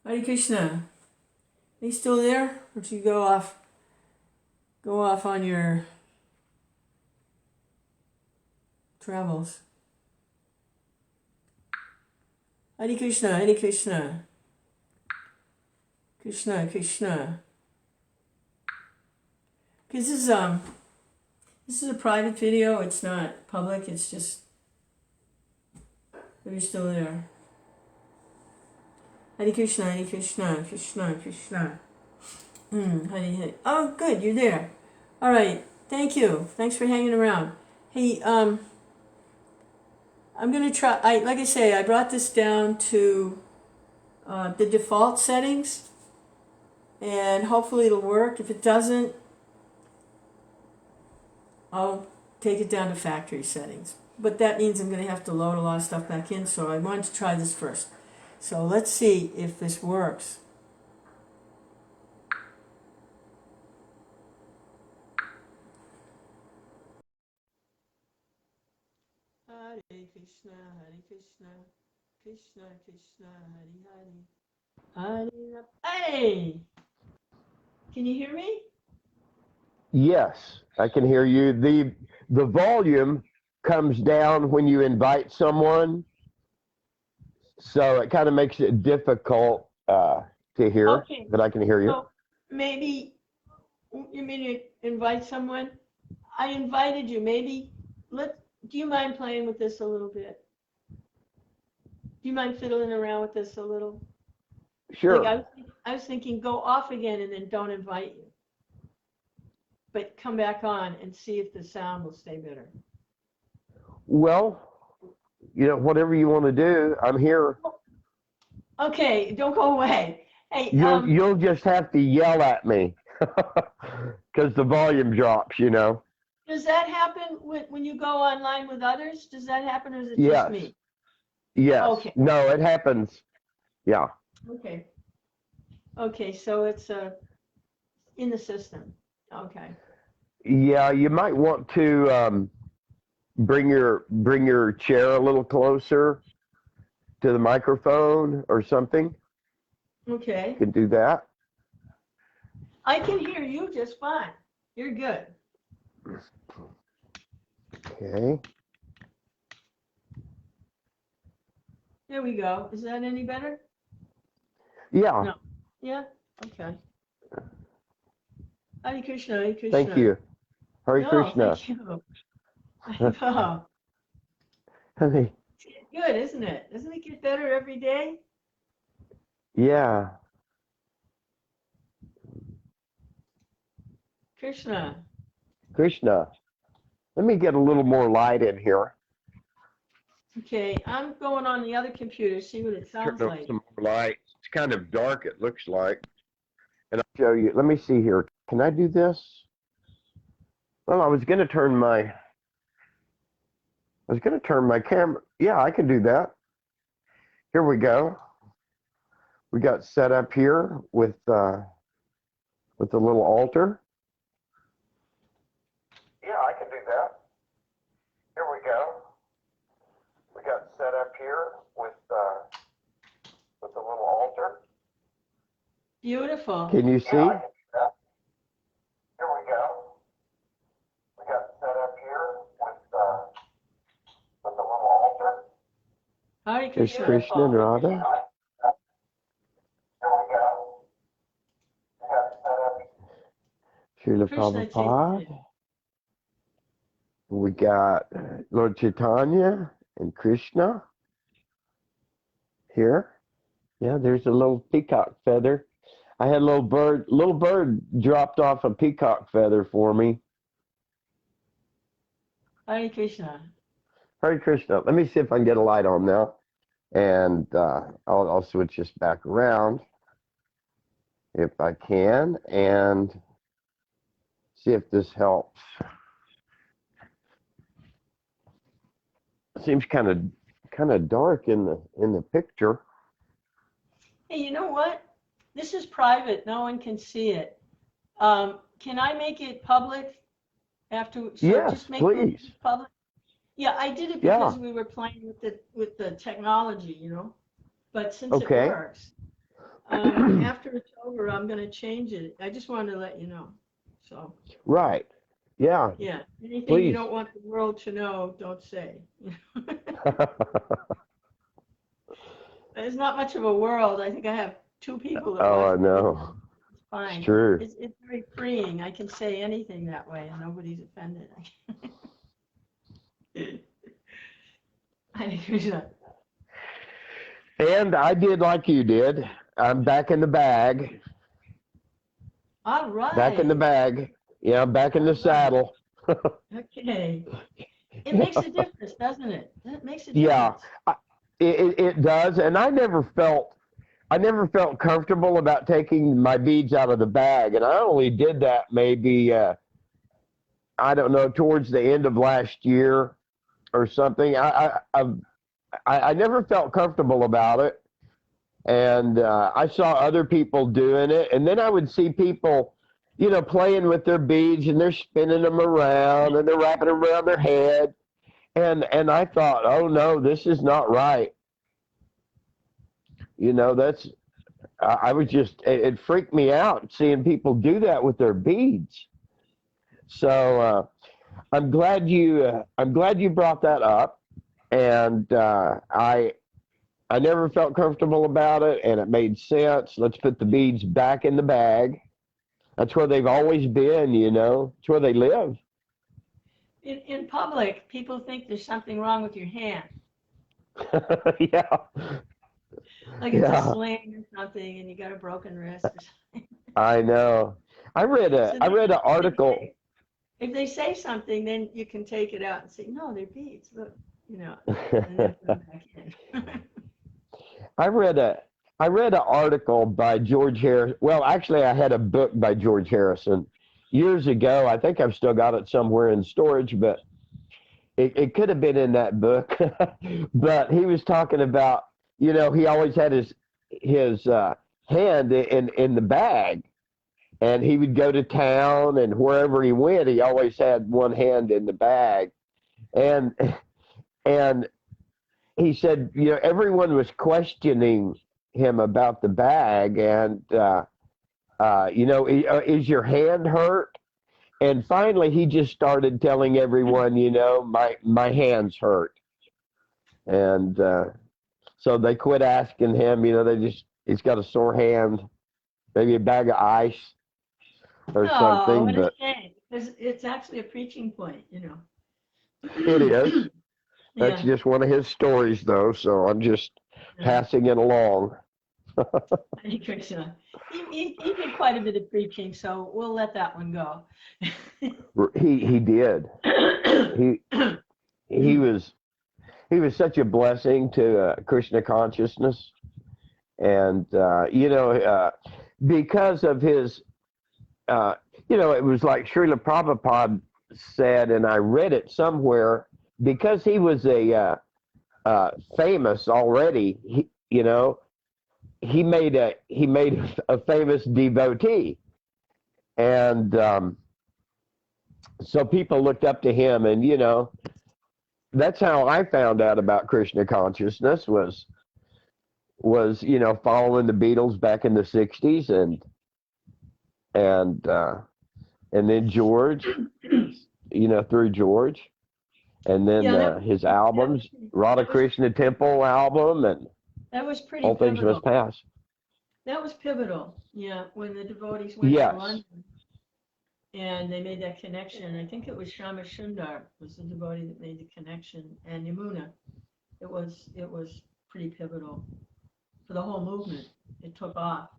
Hare Krishna. Are you still there? Or did you go off on your travels? Hare Krishna, Hare Krishna. Krishna, Krishna. Because this is a private video, it's not public, it's just you're still there. Hare Krishna, Hare Krishna, Krishna, Krishna. Hare Hare. Oh, good, you're there. All right, thank you. Thanks for hanging around. Hey, I'm gonna try. Like I say, I brought this down to the default settings, and hopefully it'll work. If it doesn't, I'll take it down to factory settings. But that means I'm gonna have to load a lot of stuff back in. So I wanted to try this first. So let's see if this works. Hare Krishna, Hare Krishna, Krishna Krishna, Hare Hare, Hare Rama. Hey, can you hear me? Yes, I can hear you. The volume comes down when you invite someone, so it kind of makes it difficult to hear, Okay, but I can hear you. so maybe you mean to invite someone? I invited you. Maybe do you mind playing with this a little bit? Do you mind fiddling around with this a little? Like Sure. I was thinking go off again and then don't invite you. But come back on and see if the sound will stay better. Well, whatever you want to do, I'm here. Okay, don't go away. Hey, You'll just have to yell at me because the volume drops. does that happen when you go online with others? Does that happen or is it just Yes. me? Yes. Okay. No, it happens. Yeah. Okay. Okay, so it's in the system. Okay. Yeah, you might want to bring your chair a little closer to the microphone or something. Okay. You can do that. I can hear you just fine. You're good. Okay. There we go. Is that any better? Yeah. No. Yeah? Okay. Hare Krishna, Hare Krishna. Thank you. Hare No, Krishna. thank you. I know. Honey. Good, isn't it? Doesn't it get better every day? Yeah. Krishna. Krishna. Let me get a little more light in here. Okay, I'm going on the other computer, see what it Turn sounds on like. some more light. It's kind of dark, it looks like. And I'll show you. Let me see here. Can I do this? Well, I was going to turn my camera. Yeah, I can do that. Here we go. We got set up here with the little altar. Yeah, I can do that. Here we go. We got set up here with the little altar. Beautiful. Can you see? Yeah, I can do that. Here we go. We got set up here with the little altar. Hare There's Krishna. Krishna and Radha. Here we go. We got set up. Srila Krishna Prabhupada. Chaitanya. We got Lord Chaitanya and Krishna here. Yeah, there's a little peacock feather. I had a little bird dropped off a peacock feather for me. Hare Krishna. Hare Krishna. Let me see if I can get a light on now. And I'll switch this back around if I can and see if this helps. Seems kind of dark in the picture. Hey, you know what? This is private. No one can see it. Can I make it public after? So Yes, just make please. it public. Yeah, I did it Yeah. because we were playing with the technology, But since it Okay. works. After it's over, I'm going to change it. I just wanted to let you know. So, Right. Yeah. yeah, anything you Please. don't want the world to know, don't say. There's not much of a world. I think I have 2 people that Oh, watch I the video. know. It's It's fine. true. It's very freeing. I can say anything that way and nobody's offended. Hare Krishna. And I did like you did. I'm back in the bag. All Back in the right. bag. Yeah, back in All the right. saddle. Okay. It makes a difference, doesn't it? It makes a Yeah, difference. it does. And I never felt comfortable about taking my beads out of the bag. And I only did that maybe, I don't know, towards the end of last year or something. I never felt comfortable about it. And I saw other people doing it, and then I would see people, playing with their beads, and they're spinning them around, and they're wrapping them around their head, and I thought, oh no, this is not right. That's I was just it freaked me out seeing people do that with their beads. So I'm glad you brought that up, and I never felt comfortable about it, and it made sense. Let's put the beads back in the bag. That's where they've always been, It's where they live. In public, people think there's something wrong with your hand, Yeah, like it's a yeah, sling or something, and you got a broken wrist or something. I know. So I they read need an to article. if they say something, then you can take it out and say, no, they're beads. Look, and then put them back in. I read a I read an article by George Harrison. Well, actually, I had a book by George Harrison years ago. I think I've still got it somewhere in storage, but it could have been in that book. But he was talking about, he always had his hand in the bag, and he would go to town, and wherever he went, he always had one hand in the bag, and and he said, everyone was questioning him about the bag, and is your hand hurt? And finally, he just started telling everyone, my hands hurt, and so they quit asking him. He's got a sore hand, maybe a bag of ice or Oh, something, what a but shame. Because it's actually a preaching point. it is. That's Yeah. just one of his stories, though. So I'm just Yeah. passing it along. Hare Krishna. He did quite a bit of preaching, so we'll let that one go. He did. He he was he was such a blessing to Krishna consciousness, and because of his, it was like Srila Prabhupada said, and I read it somewhere, because he was famous already. He made a famous devotee, and so people looked up to him, and that's how I found out about Krishna consciousness was following the Beatles back in the '60s, and then George, through George, and then Yeah, his albums, Radha that was Krishna Temple album, and that was pretty All Things pivotal. Must Pass. That was pivotal. Yeah, when the devotees went to Yes. London and they made that connection. I think it was Shama Sundar was the devotee that made the connection, and Yamuna. It was pretty pivotal for the whole movement. It took off.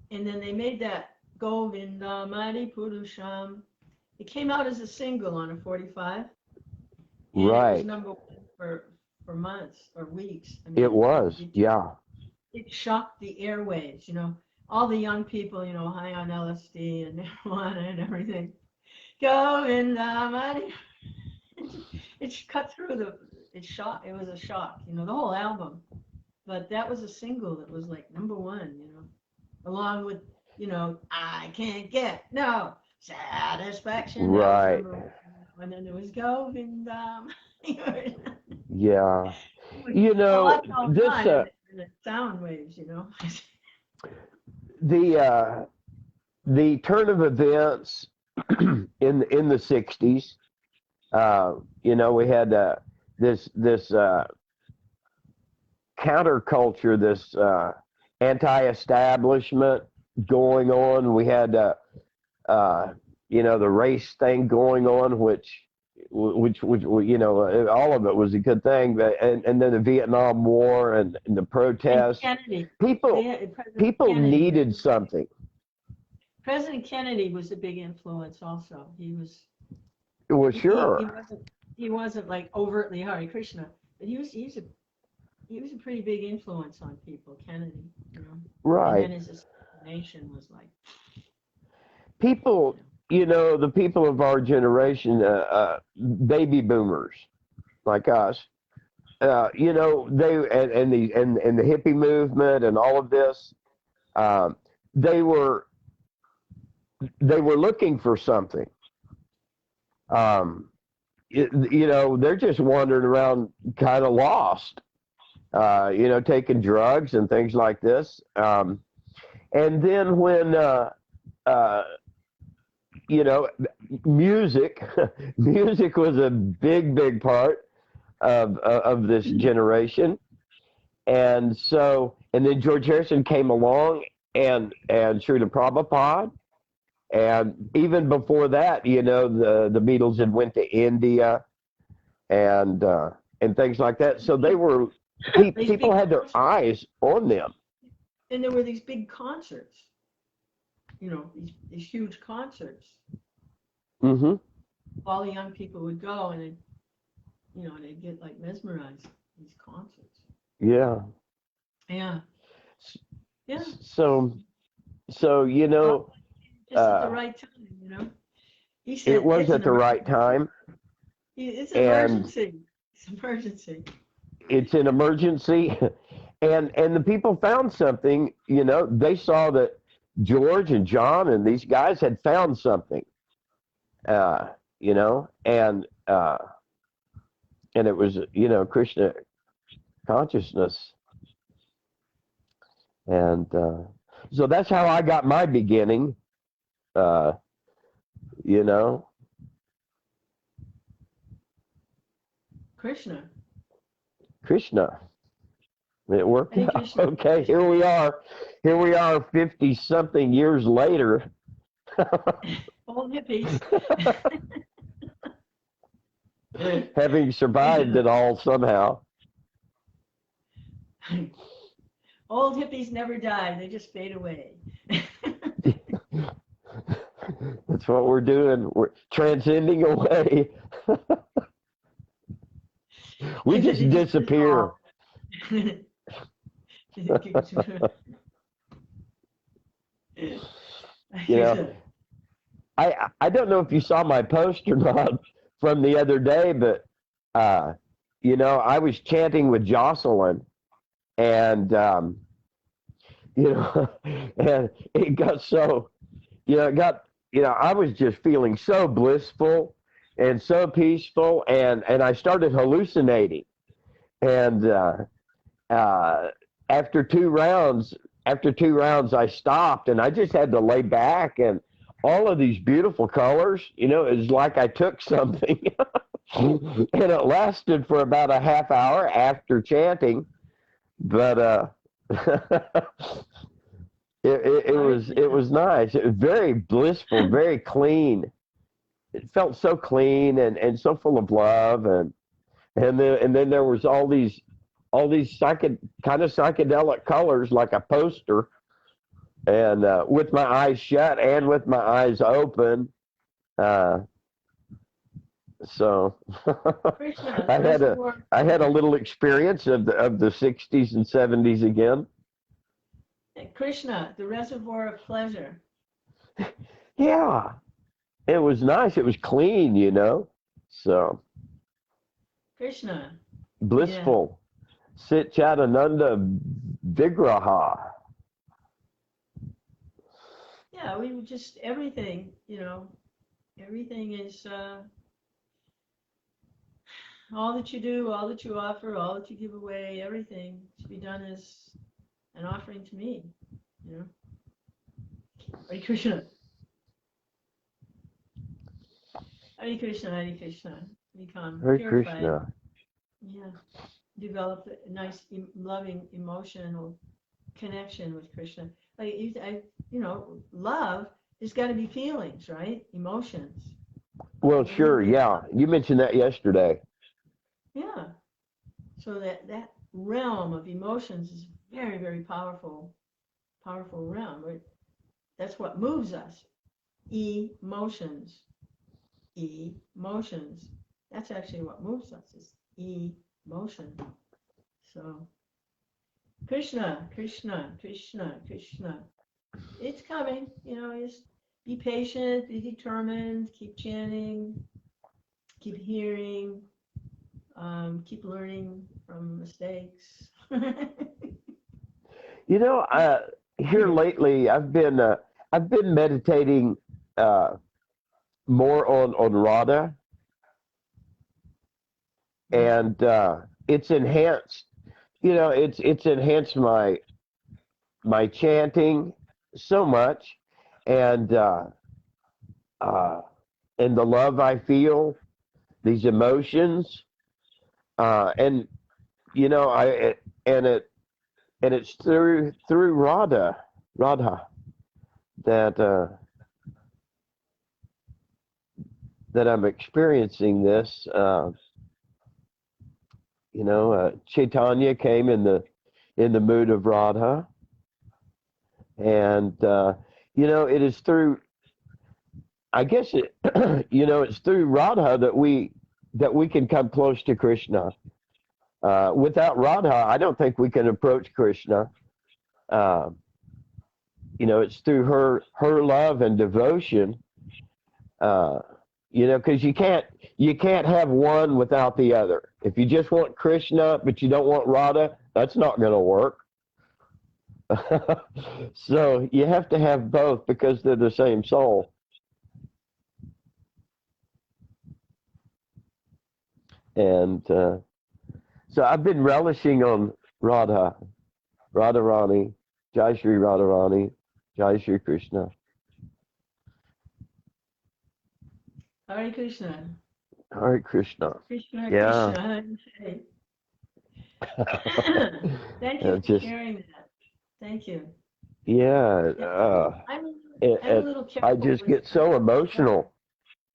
And then they made that Govinda Mari Purusham. It came out as a single on a 45, and it was Right. number 1 for months or weeks. I It mean, was. Yeah. it shocked the airwaves. All the young people, high on LSD and marijuana and everything. Govinda Mari. It cut through it was a shock, the whole album. But that was a single that was like number 1, along with, I can't get no satisfaction. That was Right. number 1. And then there was Govindam. Yeah. A lot going This on in the sound waves. The turn of events in the 60s. We had this counterculture, this anti-establishment going on. We had the race thing going on, which all of it was a good thing. But and then the Vietnam War and the protests. And Kennedy. People Kennedy. needed something. President Kennedy was a big influence also. He was. Well, sure. He wasn't like overtly Hare Krishna, but he was a pretty big influence on people, Kennedy, Right. And then his assassination was like. People, the people of our generation, baby boomers like us, they and the hippie movement and all of this, they were looking for something. They're just wandering around kind of lost, taking drugs and things like this. And then when, music was a big part of this generation. And then George Harrison came along and Srila Prabhupada. And even before that, the Beatles had went to India and things like that. So they were people had their eyes on them. And there were these big concerts, these huge concerts. Mm-hmm. All the young people would go and they'd get like mesmerized these concerts. Yeah. Yeah. Yeah. So just at the right time, He said it was at the right time. It's an emergency. It's an emergency. It's an emergency. And the people found something, they saw that George and John and these guys had found something, and it was, Krishna consciousness. And so that's how I got my beginning, Krishna. It worked out. Krishna. Okay, here we are 50-something years later. Old hippies. Having survived it all somehow. Old hippies never die, they just fade away. That's what we're doing. We're transcending away. We just disappear. I don't know if you saw my post or not from the other day, but I was chanting with Jocelyn, and and it got so, I was just feeling so blissful and so peaceful, and I started hallucinating, and after two rounds, I stopped, and I just had to lay back, and all of these beautiful colors, it's like I took something. And it lasted for about a half hour after chanting, but it was nice. It was very blissful, very clean. It felt so clean and so full of love, and then there was all these kind of psychedelic colors, like a poster, and with my eyes shut and with my eyes open. So Krishna, I had a little experience of the 60s and 70s again. Krishna, the reservoir of pleasure. Yeah, it was nice. It was clean, So Krishna. Blissful. Yeah. Sit Chatananda Vigraha. Yeah, we just everything, everything is all that you do, all that you offer, all that you give away, everything to be done as an offering to me. You know? Hare Krishna. Hare Krishna, Hare Krishna. Become Hare purified. Krishna. Yeah. Develop a nice, loving, emotional connection with Krishna. Like love has got to be feelings, right? Emotions. Well, sure, yeah. You mentioned that yesterday. Yeah. So that realm of emotions is very, very powerful realm. That's what moves us. Emotions. Emotions. That's actually what moves us is emotion. So Krishna, Krishna, Krishna, Krishna. It's coming, just be patient, be determined, keep chanting, keep hearing, keep learning from mistakes. Here lately, I've been meditating more on Radha, and it's enhanced. It's enhanced my chanting so much, and uh, and the love I feel, these emotions, and I and it and it's through Radha that that I'm experiencing this. Chaitanya came in the mood of Radha, and it is through. I guess it's through Radha that we can come close to Krishna. Without Radha, I don't think we can approach Krishna. Uh, it's through her love and devotion. Because you can't have one without the other. If you just want Krishna but you don't want Radha, that's not going to work. So you have to have both because they're the same soul. And so I've been relishing on Radharani, Jai Shri Radharani, Jai Shri Krishna. Hare Krishna. Hare Krishna. Krishna, Yeah. Krishna. Thank you for sharing that. Thank you. Yeah. I'm a little careful. I just get so emotional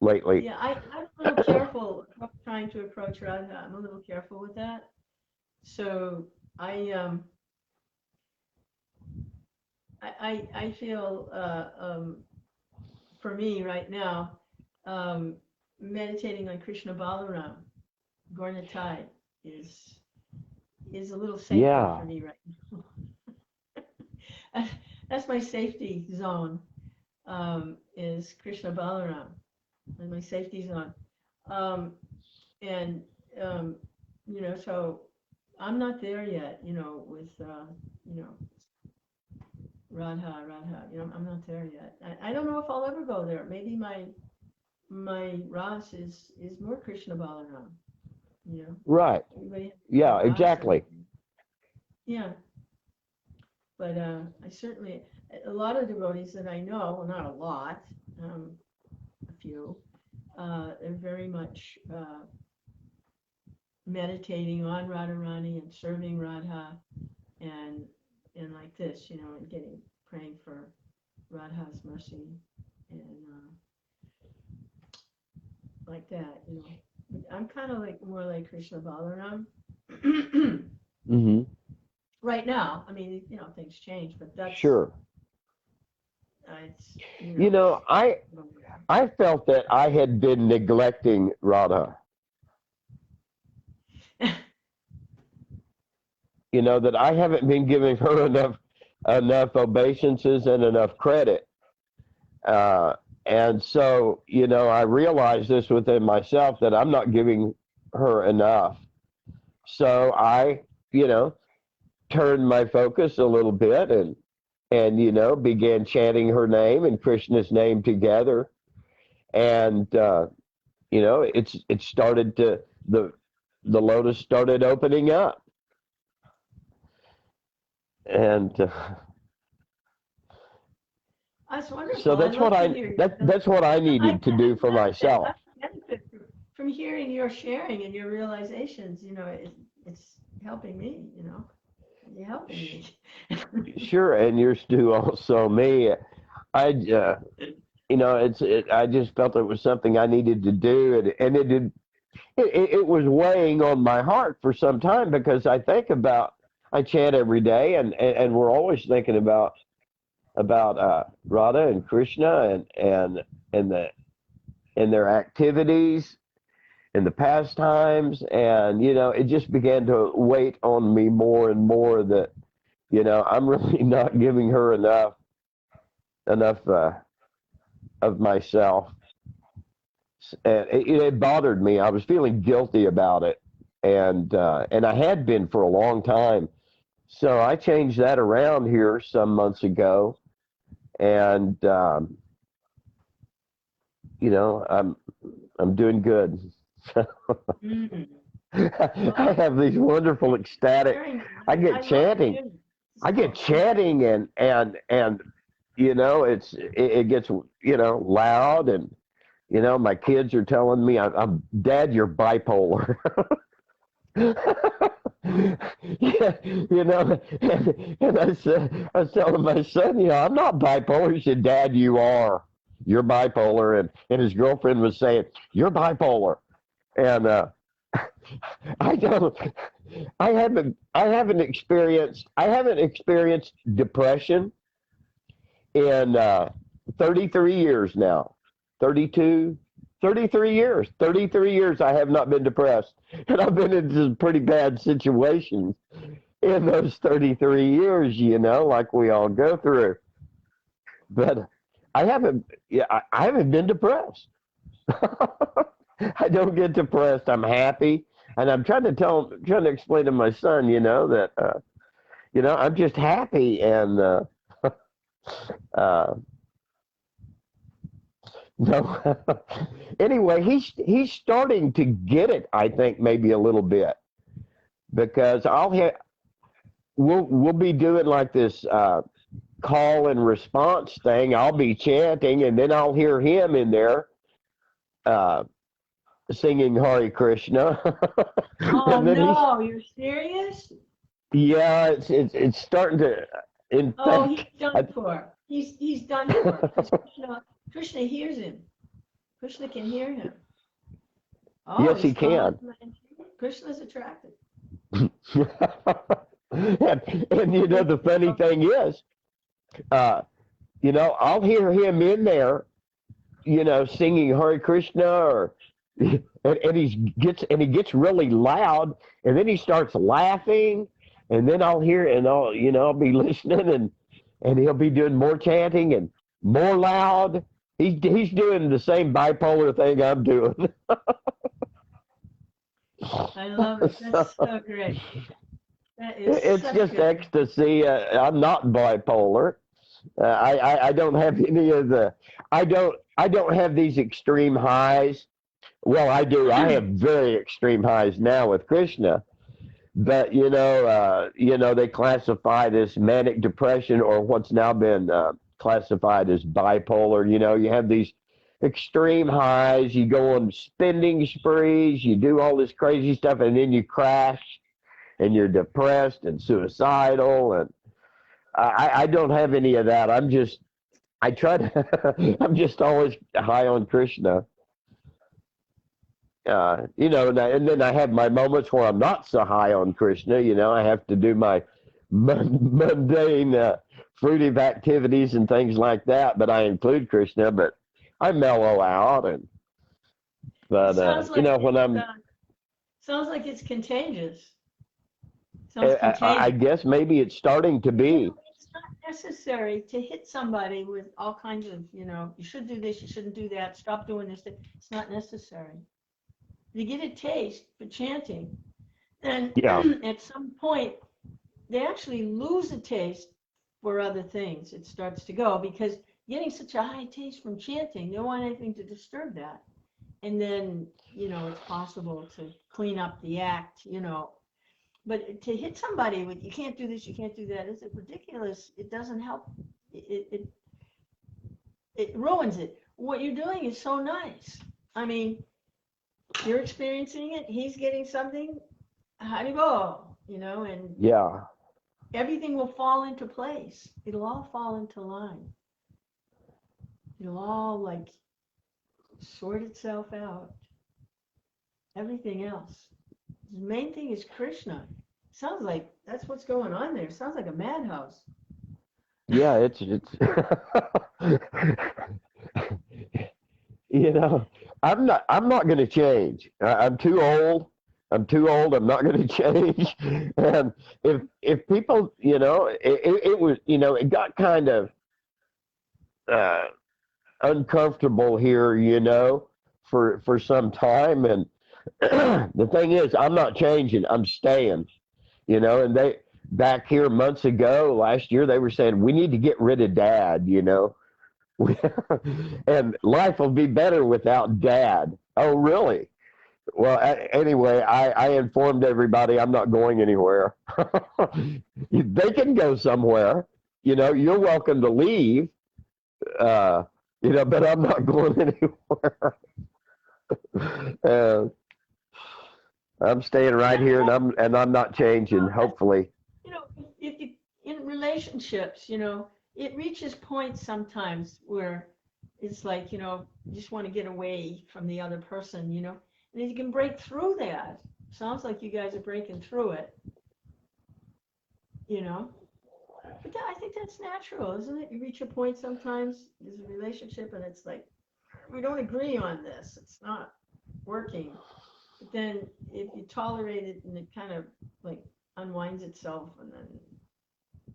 lately. Yeah, I'm a little careful trying to approach Radha. I'm a little careful with that. So I feel for me right now, meditating on Krishna Balaram, Gornatai is a little sacred for me right now. That's my safety zone. Is Krishna Balaram, and my safety zone. And so I'm not there yet, with Radha. I'm not there yet. I don't know if I'll ever go there. Maybe my Ras is more Krishna Balaram. Right. Yeah, exactly. Yeah. But I certainly, a lot of devotees that I know, well, not a lot, a few, they're very much meditating on Radharani and serving Radha, and like this, and praying for Radha's mercy, and like that, I'm kind of more like Krishna Balaram. Mm-hmm. Right now, I mean, things change, but that's sure. It's, I felt that I had been neglecting Radha. That I haven't been giving her enough obeisances and enough credit. And so, I realized this within myself that I'm not giving her enough. So I, turned my focus a little bit and began chanting her name and Krishna's name together. And, it started to, the lotus started opening up. And That's wonderful. So that's what that's what I needed to do for myself. I benefit from hearing your sharing and your realizations. It's helping me. You're helping me. Sure, and yours too. Also, me. I I just felt it was something I needed to do, and it was weighing on my heart for some time because I chant every day, and we're always thinking about Radha and Krishna and their activities and the pastimes, and it just began to weight on me more and more that I'm really not giving her enough of myself, and it bothered me. I was feeling guilty about it, and I had been for a long time. So I changed that around here some months ago, and I'm doing good. Mm-hmm. I have these wonderful ecstatic. I get chanting. I get chanting, and it gets loud, and my kids are telling me, I'm Dad, you're bipolar. Yeah, and I was telling my son, I'm not bipolar. He said, Dad, you are. You're bipolar, and his girlfriend was saying, you're bipolar, and I don't. I haven't experienced depression in 33 years now. 32, 33 years. 33 years I have not been depressed. And I've been in some pretty bad situations in those 33 years, like we all go through. But I haven't been depressed. I don't get depressed. I'm happy. And I'm trying to explain to my son, that, I'm just happy. And, no. Anyway, he's starting to get it, I think, maybe a little bit, because we'll be doing like this, call and response thing. I'll be chanting, and then I'll hear him in there, singing Hare Krishna. Oh no, you're serious? Yeah, it's starting to. In Oh, fact, he's done for. He's done for. Krishna hears him. Krishna can hear him. Oh, yes, he can. Krishna's attractive. and the funny thing is, I'll hear him in there, singing Hare Krishna, and he gets really loud, and then he starts laughing, and then I'll hear, and I'll be listening, and he'll be doing more chanting and more loud. He's doing the same bipolar thing I'm doing. I love it. That's so great. That is It's just good ecstasy. I'm not bipolar. I don't have any of the. I don't have these extreme highs. Well, I do. I have very extreme highs now with Krishna, but they classify this manic depression, or what's now been classified as bipolar. You have these extreme highs. You go on spending sprees. You do all this crazy stuff, and then you crash, and you're depressed and suicidal. And I don't have any of that. I'm just always high on Krishna. And then I have my moments where I'm not so high on Krishna. I have to do my mundane, fruitive activities and things like that, but I include Krishna, but I mellow out. When I'm... Sounds like it's contagious. I guess maybe it's starting to be. It's not necessary to hit somebody with all kinds of, you should do this, you shouldn't do that, stop doing this. It's not necessary. You get a taste for chanting, and at some point, they actually lose a taste for other things. It starts to go, because getting such a high taste from chanting, they don't want anything to disturb that. And then, it's possible to clean up the act, But to hit somebody with, you can't do this, you can't do that, it's ridiculous. It doesn't help. it ruins it. What you're doing is so nice. I mean, you're experiencing it. He's getting something. Haribo, and Yeah. everything will fall into place. It'll all fall into line. It'll all like sort itself out. Everything else. The main thing is Krishna. Sounds like that's what's going on there. Sounds like a madhouse. Yeah, it's I'm not going to change. I'm too old. I'm not going to change. And if people, it was, it got kind of uncomfortable here, for some time. And the thing is, I'm not changing. I'm staying. And they back here months ago, last year, they were saying we need to get rid of Dad. And life will be better without Dad. Oh, really? Well, anyway, I informed everybody I'm not going anywhere. They can go somewhere. You're welcome to leave. But I'm not going anywhere. I'm staying right here, and I'm not changing. Hopefully. If you in relationships, it reaches points sometimes where it's like, you just want to get away from the other person, and you can break through that. Sounds like you guys are breaking through it, But I think that's natural, isn't it? You reach a point sometimes, there's a relationship, and it's like, we don't agree on this. It's not working. But then if you tolerate it and it kind of like unwinds itself, and then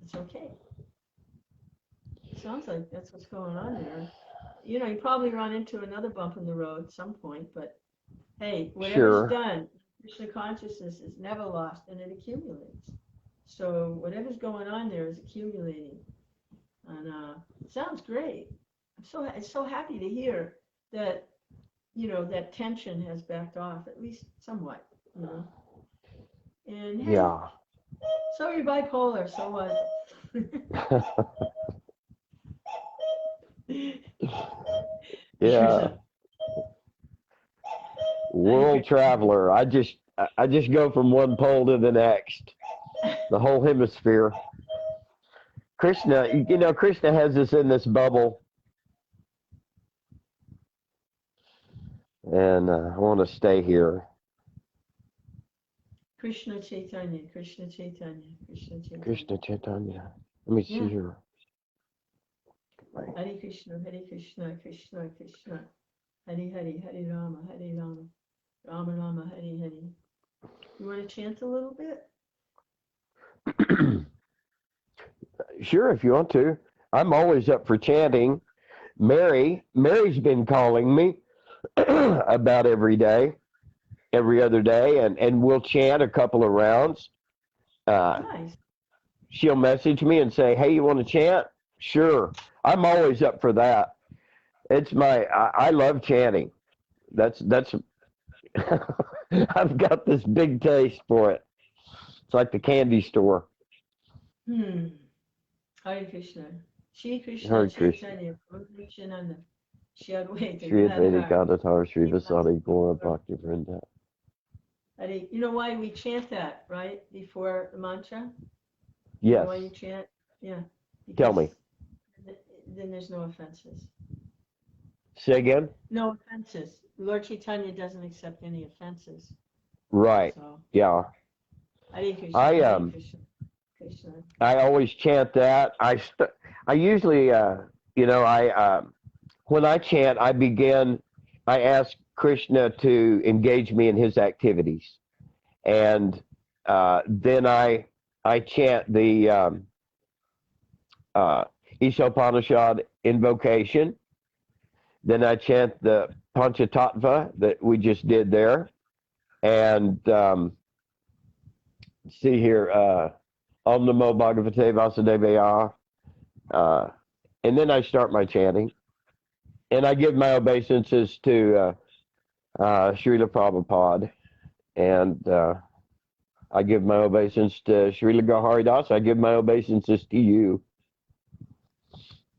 it's okay. Sounds like that's what's going on there. You probably run into another bump in the road at some point, but hey, whatever's done, Krishna consciousness is never lost, and it accumulates. So whatever's going on there is accumulating, and it sounds great. I'm so happy to hear that, that tension has backed off, at least somewhat, And hey, Yeah. so you're bipolar, so what? Yeah. World traveler. I just go from one pole to the next. The whole hemisphere. Krishna, Krishna has us in this bubble. And I want to stay here. Krishna Chaitanya, Krishna Chaitanya, Krishna Chaitanya. Krishna Chaitanya. Let me see here. Hare Krishna, Krishna Krishna, Hare Hare, Hare Rama, Rama Rama, Hare Hare. You want to chant a little bit? Sure, if you want to. I'm always up for chanting. Mary's been calling me about every other day, and we'll chant a couple of rounds. Nice. She'll message me and say, "Hey, you want to chant?" Sure. I'm always up for that. I love chanting. That's I've got this big taste for it. It's like the candy store. Hare Krishna. Shri Krishna Hare Krishna. Chaitanya, Prabhu Shri Advaita Shri Gadadhar. Gadadhar, Shri Vasadi Gora Bhakti Vrinda. You know why we chant that, right? Before the mantra? Yes. You know why you chant? Yeah. Tell me. Then there's no offenses. Say again? No offenses. Lord Chaitanya doesn't accept any offenses. Right. So, yeah. Hare Krishna, Hare Krishna, Krishna. I always chant that. I usually, when I chant, I ask Krishna to engage me in his activities. And then I chant the Ishopanishad invocation. Then I chant the Panchatattva that we just did there. And see here, Om Namo Bhagavate Vasudevaya. And then I start my chanting. And I give my obeisances to Srila Prabhupada. And I give my obeisance to Srila Haridas. I give my obeisances to you.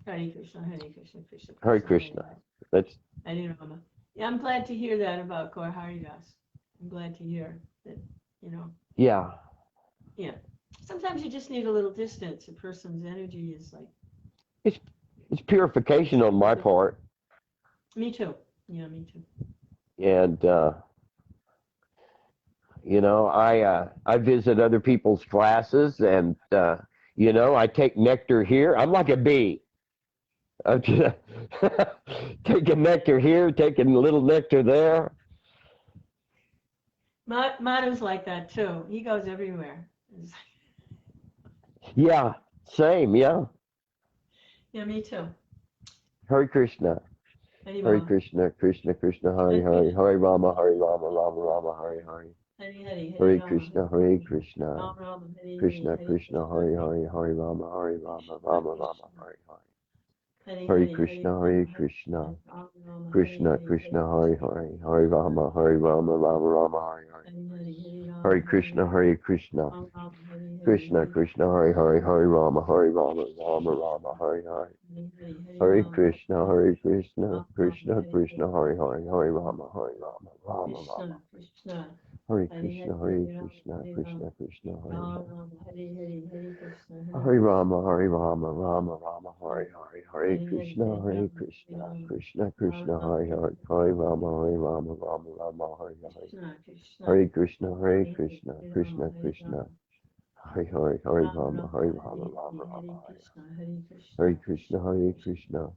Hare Krishna, Hare Krishna, Krishna Hare Krishna, Krishna. That's Hare Rama. Yeah, I'm glad to hear that about Gaur Haridas. I'm glad to hear that, you know, yeah. yeah. Sometimes you just need a little distance. A person's energy is like. It's purification on my part, Me too. Yeah, me too. and you know, I visit other people's classes, and you know, I take nectar here. I'm like a bee. I'm just taking nectar here, taking a little nectar there. Madhu's like that too. He goes everywhere. Yeah, same. Yeah. Yeah, me too. Hare Krishna. Hare Hare Rama. Krishna, Krishna Krishna, Hare Hare, Hare Rama, Hare Rama, Rama Rama, Hare Hare. Hare Hare, Hare Rama, Krishna, Hare Krishna, Rama Rama, Hare Krishna Hare, Krishna, Hare Hare, Hare Rama, Hare Rama, Rama Rama, Hare Hare. Hare Hare Hare, Krishna, Rama, Hare Hare Krishna, Rama, Rama, Krishna Krishna, Hare Hare, Hare Rama, Hare Rama, Rama Rama, Hare Hare. Hare Krishna, Hare Krishna, Krishna Krishna, Hare Hare, Hare Rama, Hare Rama, Rama Rama, Hare Hare. Hare Krishna, Hare Krishna, Krishna Krishna, Hare Hare, Hare Rama, Hare Rama, Rama Rama. Krishna, Hare Krishna, Hare Krishna, Krishna Krishna, Hare Hare. Hare Krishna, Hare Rama, Hare Rama, Rama Rama, Hare Hare. Hare Krishna, Hare Krishna, Krishna Krishna, Hare Hare. Hare Rama, Hare Rama, Rama Rama, Hare Hare. Hare Krishna, Hare Krishna, Krishna Krishna, Hare Hare. Hare Rama, Hare Rama, Rama Rama, Hare Hare. Hare Krishna, Hare Krishna,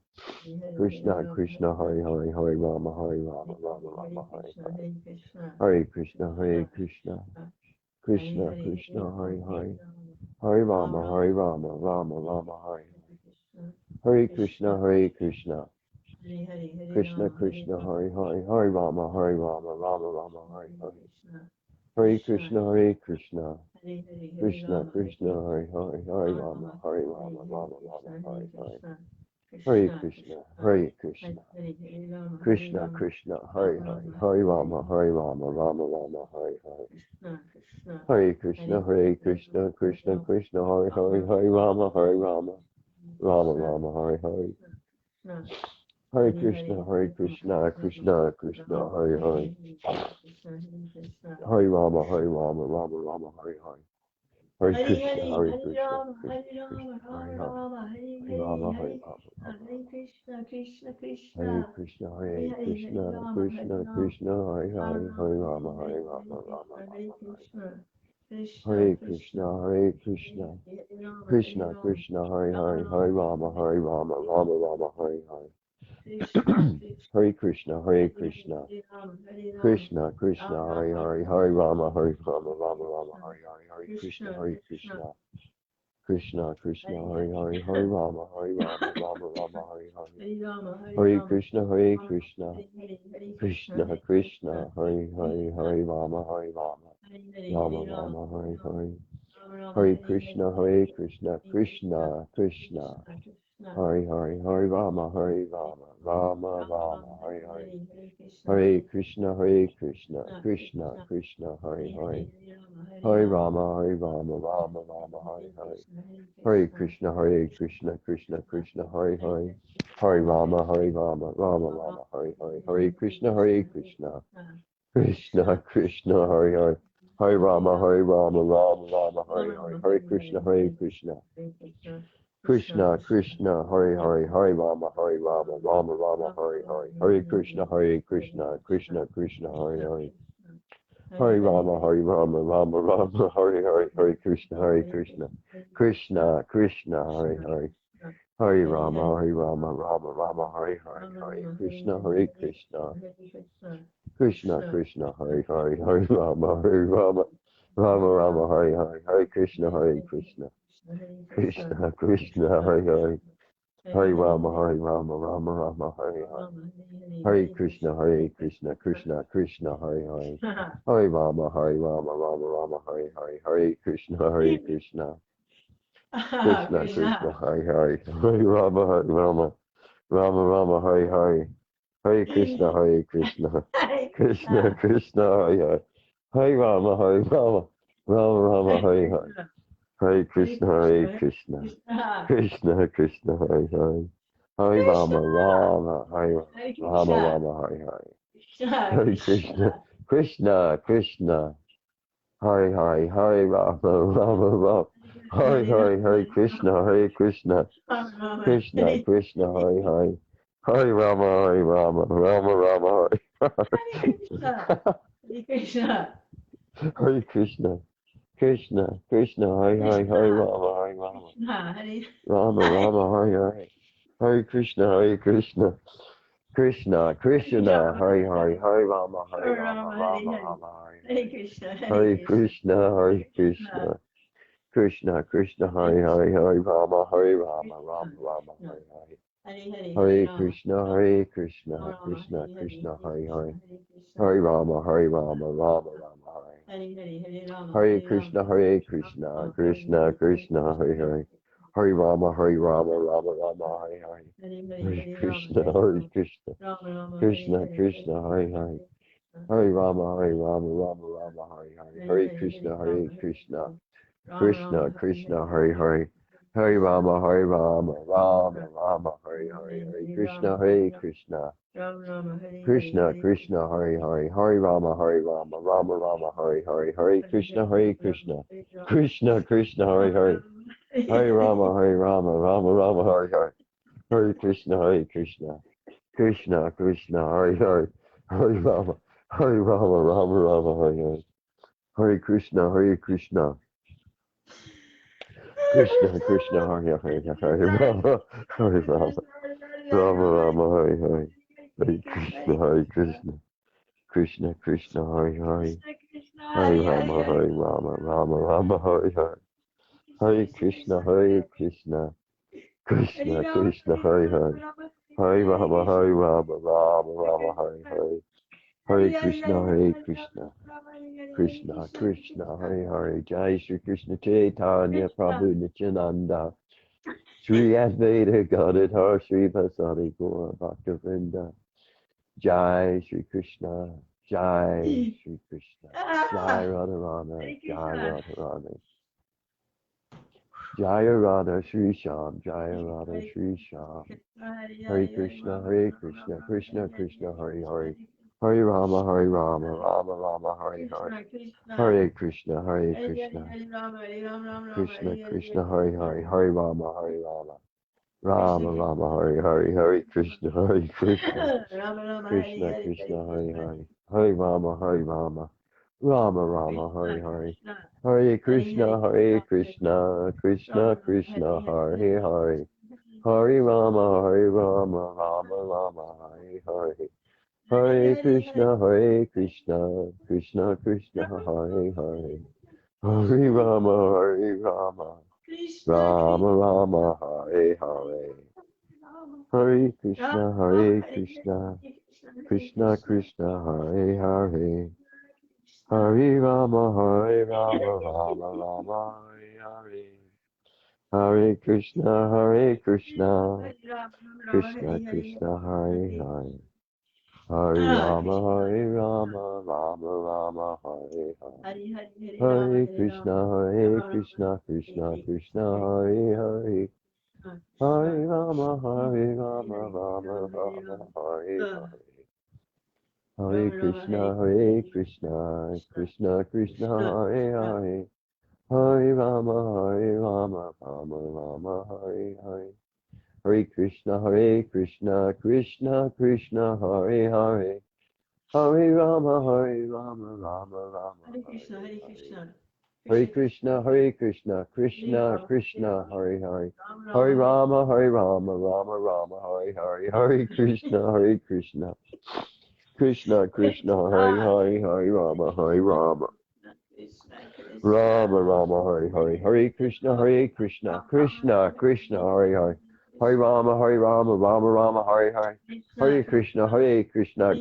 Krishna Krishna, Hare Hare. Hare Rama, Hare Rama, Rama Rama, Hare Hare. Hare Krishna, Hare Krishna, Krishna Krishna, Hare Hare. Hare Rama, Hare Rama, Rama Rama, Hare Hare. Hare Krishna, Hare Krishna, Krishna Krishna, Hare Hare. Hare Rama, Hare Rama, Rama Rama, Hare Hare. Hare Krishna, Hare Krishna, Krishna Krishna, Hare Hare. Hare Rama, Hare Rama, Rama Rama, Hare Hare. Hare Krishna, Hare Krishna, Krishna Krishna, Hare Hare. Hare Rama, Hare Rama, Rama Rama, Hare Hare. Hare Krishna, Hare Krishna, Krishna Krishna, Hare Hare. Hare Rama, Hare Rama, Rama Rama, Hare Hare. Hare Krishna, Hare Krishna, Krishna Krishna, Hare Hare. Hare Rama, Hare Rama, Rama Rama, Hare Hare. Hare Krishna, Hare Krishna, Krishna Krishna, Hare Hare. Hare Rama, Hare Rama, Rama. Krishna, Krishna, Hare Krishna. Krishna, Hare Krishna, Krishna Krishna, Hare Hare. Hare Rama, Hare Rama, Rama Rama, Hare Hare. Hare Krishna, Hare Krishna, Krishna Krishna, Hare Hare. Hare Rama, Hare Rama, Rama Rama, Hare Hare. Hare Krishna, Hare Krishna, Krishna Krishna, Hare Hare. Hare Rama, Hare Rama, Rama Rama, Hare Hare. Hare Krishna, Hare Krishna, Krishna Krishna, Hare Hare. Hare Rama, Hare Rama, Rama Rama, Hare Hare. Hare Krishna, Hare Krishna, Krishna Krishna, Hare Hare. Hare Rama, Hare Rama, Rama Rama, Hare Hare. Hare Krishna, Hare Krishna, Krishna Krishna, Hare Hare. Hare Rama, Hare Rama, Rama Rama, Hare Hare. Hare Krishna, Hare Krishna, Krishna Krishna, Hare Hare. Hare Rama, Hare Rama, Rama Rama, Hare Hare. Hare Krishna, Hare Krishna, Krishna Krishna, Hare Hare. Hare Rama, Hare Rama, Rama Rama, Hare Hare. Hare Krishna, Hare Krishna, Krishna Krishna, Hare Hare. Hare Rama, Hare Rama, Rama Rama, Hare Hare. Hare Krishna, Hare Krishna, Krishna Krishna, Hare Hare. Hare Rama, Hare Rama, Rama Rama, Hare Hare. Hare Krishna, Hare Krishna, Krishna Krishna, Hare Hare. Hare Rama, Hare Rama, Rama Rama, Hare Hare. Hare Krishna, Hare Krishna, Krishna Krishna, Hare Hare. Hare Rama, Hare Rama, Rama Rama, Hare Hare. Hare Krishna, Hare Krishna, Krishna Krishna, Hare Hare. Hare Rama, Hare Rama, Rama Rama, Hare Hare. Hare Krishna, Hare Krishna, Krishna Krishna, Hare Hare. Hare Rama, Hare Rama, Rama Rama, Hare Hare. Hare Krishna, Hare Krishna, Krishna Krishna, Hare Hare. Hare Rama, Hare Rama, Rama Rama, Hare Hare. Hare Krishna, Hare Krishna, Krishna Krishna, Hare Hare. Hare Rama, Hare Rama, Rama Rama, Hare Hare. Hare Krishna, Hare Krishna, Krishna Krishna, Hare Hare. Hare Rama, Hare Rama, Rama Rama, Hare Hare. Hare Krishna, Hare Krishna, Krishna Krishna, Hare Hare. Hare Rama, Rama, Hare Hare Rama, Krishna. Rama, Hare Hare. Krishna, Hare Krishna, Krishna, Krishna, Hare Hare, Hare Rama, Rama, Rama, Hare Hare, Hare Krishna, Hare Krishna, Rama, Krishna, Krishna, Hare Hare, Hare Rama, Hare Rama, Rama, Rama, Hare Krishna, Hare Krishna, Hare Krishna, Krishna, Krishna, Hare Hare, Hare Rama, Hare Rama, Krishna, Hare Rama, Rama, Hare Hare, Hare Krishna, Hare Krishna, Krishna, Krishna, Hare Hare, Hare Rama, Hare Rama, Rama, Rama, Hare Hare Hare, Krishna, Hare Krishna, Hare Krishna, Krishna, Krishna, Hare Hare, Hare Rama, Hare Rama, Rama, Rama, Hare Hare, Hare Krishna, Hare Krishna, Krishna, Krishna, Hare Hare, Hare Rama, Hare Rama, Rama, Rama, Hare Hare Krishna, Hare Krishna, Krishna, Krishna, Hare Hare, Hare Rama, Hare Rama, Rama, Rama, Hare Hare, Hare Krishna, Hare Krishna, Krishna, Krishna, Hare Hare, Hare Rama, Hare Rama, Rama, Rama, Hare Hare, Hare Krishna, Hare Krishna, Krishna, Krishna, Hare Hare, Hare Rama, Hare Rama, Rama, Rama, Hare Hare, Hare Krishna, Hare Krishna, Krishna, Krishna, Hare Hare, Hare Rama, Hare Rama, Rama, Rama, Hare Hare, Hare Krishna, Hare Krishna, Krishna, Krishna, Hare Hare, Hare Rama, Hare Rama, Rama, Rama, Hare Hare, Hare Krishna, Hare Krishna, Krishna, Krishna, Hare Hare, Hare Rama, Hare Rama, Rama, Rama, Hare Hare, Hare Krishna, Hare Krishna, Krishna, Krishna, Hare Hare, Hare Rama, Hare Rama, Rama, Rama, Hare Hare, Hare Krishna, Hare Krishna, Krishna, Krishna, Hare Hare, Hare Rama, Hare Rama, Rama, Rama, Hare Hare, Hare Krishna, Hare Krishna, Krishna, Krishna, Hare Hare, Hare Rama, Hare Rama, Rama, Rama, Hare Hare, Hare Krishna, Hare Krishna, Krishna, Krishna, Hare Hare, Jai Shri Krishna Chaitanya, Prabhu Nityananda, Shri Advaita Gadadhar, Shri Vasari Gaura Bhaktivinoda, Jai Shri Krishna, Jai Shri Krishna, Jai Radharana, Jai Radharani, Jaya Radha Shri Sham, Jaya Radha Shri Sham, Hare Krishna, Krishna, Krishna, Hare Hare, Hare Rama, Rama Rama, Hare Hare, Hare Krishna, Krishna, Krishna, Krishna, Hare Hare, Hare Rama, Rama Rama, Hare Hare, Hare Krishna, Krishna, Krishna, Krishna, Hare Hare, Hare Rama, Rama Rama, Hare Hare, Hare Krishna, Krishna, Krishna, Krishna, Hare Hare, Hare Rama, Rama Rama, Hare Hare, Hare Krishna, Krishna, Krishna, Hare Hare, Hare Rama, Rama Rama, Hare Hare, Hare Krishna, Krishna, Krishna, Hare Hare, Hare Rama, Rama Rama, Hare Hare, Hare Krishna, Krishna, Krishna, Hare Hare, Hare Rama, Rama Rama, Hare Hare, Hare Krishna, Krishna, Krishna, Hare Hare, Hare Rama, Rama Rama, Hare Hare, Hare Krishna, Krishna, Krishna, Hare Hare, Hare Rama, Rama Rama, Hare Hare, Hare Krishna, Krishna, Krishna, Hare Hare, Hare Rama, Rama Rama, Hare Hare, Hare Krishna, Krishna, Hare Hare, Hare Rama, Rama Rama, Hare Hare, Hare Krishna, Krishna, Krishna, Hare Hare, Hare Rama, Rama Rama, Hare Hare, Hare Krishna, Krishna, Krishna, Hare Hare, Hare Rama, Rama Rama, Hare Hare, Hare Krishna,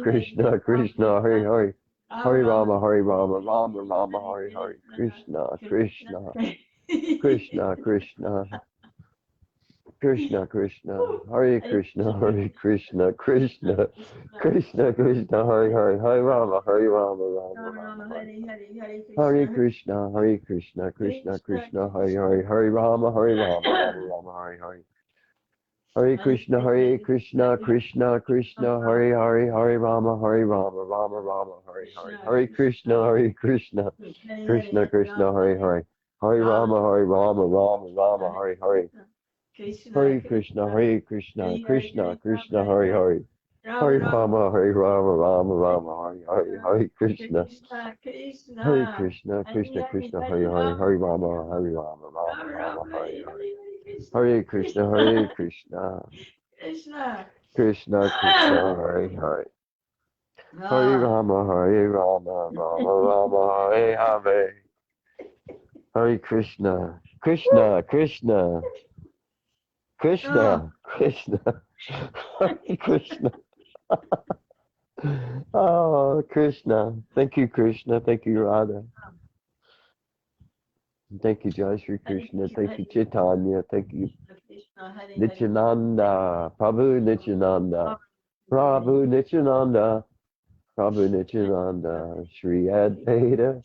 Krishna, Krishna, Hare Hare, Hare Rama, Rama Rama, Hare Hare, Krishna, Krishna, Krishna, Krishna, Krishna, Krishna, Hare Krishna, Krishna, Krishna, Krishna, Krishna, Hare Hare, Hare Rama, Rama Rama, Hare Krishna, Krishna, Krishna, Hare Hare, Hare Rama, Rama Rama, Hare Hare, Hare Krishna, Krishna Krishna, Hare Hare, Hare Rama, Hare Rama, Rama Rama, Hare Hare. Hare Krishna, Krishna Krishna, Hare Hare. Hare Rama, Hare Rama, Rama Rama, Hare Hare. Hare Krishna, Krishna Krishna, Hare Hare. Hare Rama, Hare Rama, Rama Rama, Hare Hare. Hare Krishna, Krishna, Hare Hare. Hare Rama, Hare Rama, Rama Rama, Hare Hare. Hare Krishna, Krishna Krishna, Hare Hare. Hare Rama, Rama Rama, Hare Hare. Hare Krishna, Krishna Krishna Krishna, Hare Krishna. Oh, Krishna. Thank you, Krishna. Thank you, Radha. Thank you, Jai Shri Krishna. Thank you, Chaitanya. Thank you, Nityananda. Prabhu Nityananda. Prabhu Nityananda. Prabhu Nityananda. Shri Advaita.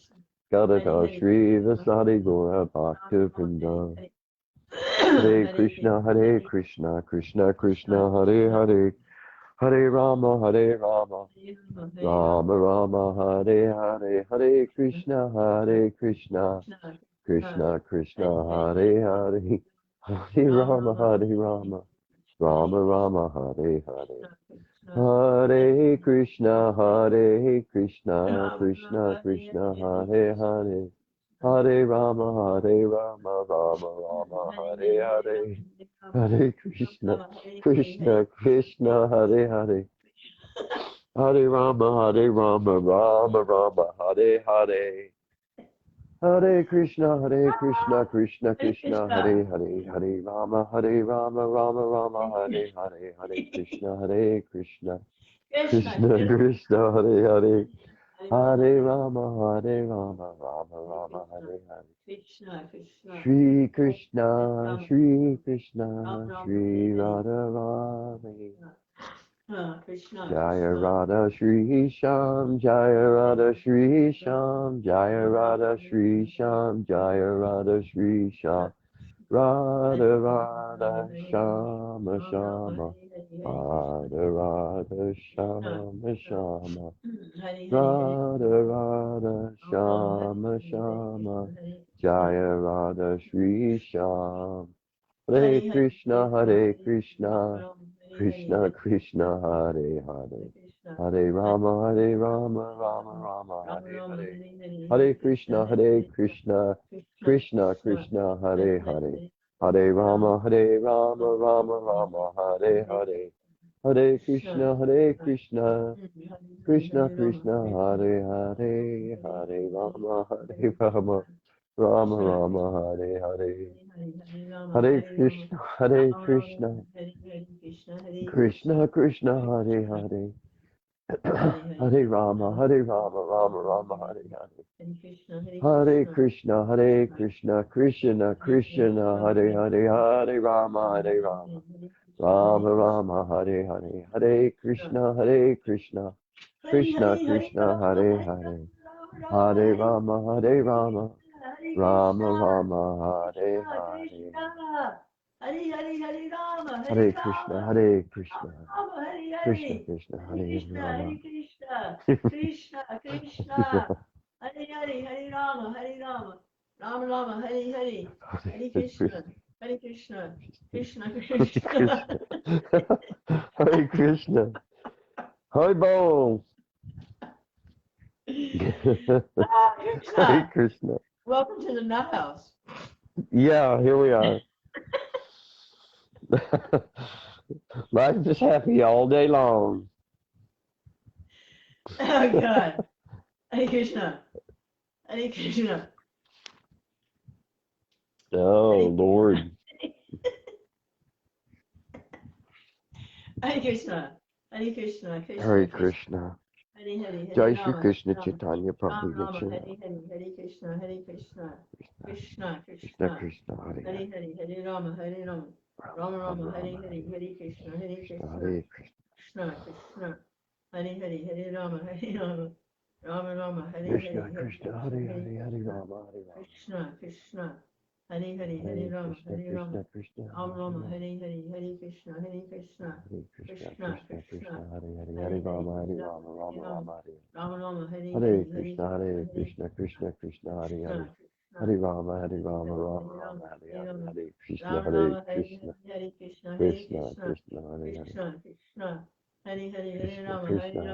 Gadadhar Shri Vasadi Gora Bhakta Vrinda. Hare Krishna, Krishna Krishna, Hare Hare. Hare Rama, Rama Rama, Hare Hare. Hare Krishna, Krishna Krishna, Hare Hare. Hare Rama, Rama Rama, Hare Hare. Hare Krishna, Krishna Krishna, Hare Hare. Hare Rama, Rama Rama, Hare Hare. Hare Krishna, Krishna, Hare Hare. Hare Rama, Rama Rama, Hare Hare. Hare Krishna, Krishna Krishna, Hare Hare. Hare Rama, Rama Rama, Hare Hare. Hare Krishna, Krishna Krishna, Hare Hare. Hare Rama, Rama Rama, Hare Hare. Shri Krishna, Shri Radha Rani. Jaya Radha Shri Sham, Jaya Radha Shri Sham, Jaya Radha Shri Sham, Jaya Radha Shri Sham. Radha Radha Shama Shama, Radha Radha Shama Shama, Radha Radha Shama Shama, Jaya Radha Shri Sham. Hare Krishna, Krishna Krishna, Hare Hare. Hare Rama, Rama Rama, Hare Hare. Hare Krishna, Krishna Krishna, Hare Hare. Hare Rama, Rama Rama, Hare Hare. Hare Krishna, Krishna Krishna, Hare Hare. Hare Rama, Rama Rama, Hare Hare. Hare Krishna, Krishna, Hare Hare. Hare Rama, Rama Rama, Hare Hare. Hare Krishna, Krishna Krishna, Hare Hare. Hare Rama, Rama Rama, Hare Hare. Hare Krishna, Krishna Krishna, Hare Hare. Hare Rama, Rama Rama, Hare Hare. Hare Rama, Hare Krishna, Krishna Krishna, Hare Hare Rama. Krishna, Hare Rama, Rama Rama, Hare Krishna, Krishna Krishna. Hare Krishna. Hare Bol. Hare Krishna. Welcome to the nut house. Yeah, here we are. Life is happy all day long. Oh God. Hare Krishna. Hare Krishna. Oh Lord. Hare Krishna. Hare Krishna. Hare Krishna. Hare Jai Shri Rama. Krishna Chaitanya Prabhu Rama, Nityananda. Hare Krishna, Krishna Krishna Krishna, Krishna, Hare Hare Rama, Rama, Hare Krishna, Hare Krishna. Krishna, Hare Rama, Rama, Hare Krishna Krishna, Hare Hare, Hare Rama, Hare Rama. Krishna, Hare Hare, Hare Rama, Hare Rama, Krishna, Krishna, Ram Rama, Hare Hare, Hare Krishna, Hare Krishna, Krishna Krishna, Krishna, Krishna, Hare Hare, Hare Hare Hare, Rama, Hare Hare Rama, Rama, Hare Rama Rama, Rama, Hare Ram Rama, Hare Hare Hare, Hare Krishna, Hare Krishna, Krishna, Krishna Krishna, Hare Hare, Krishna Krishna, Hare Rama, Hare Hare Rama, Hare, Rama Hare Rama, Rama, Hare Hare Hare, Rama, Hare Krishna, Ram Hare Rama, Hare Krishna, Hare, Hare Krishna, Hare Krishna, Krishna, Krishna, Hare Hare, Krishna Krishna, Hare Hare, Hare Krishna, Rama, Krishna, Hare Rama, Hare Hare, Hare Ram Rama, Rama, Hare Hare Hare, Rama, Hare Rama Krishna,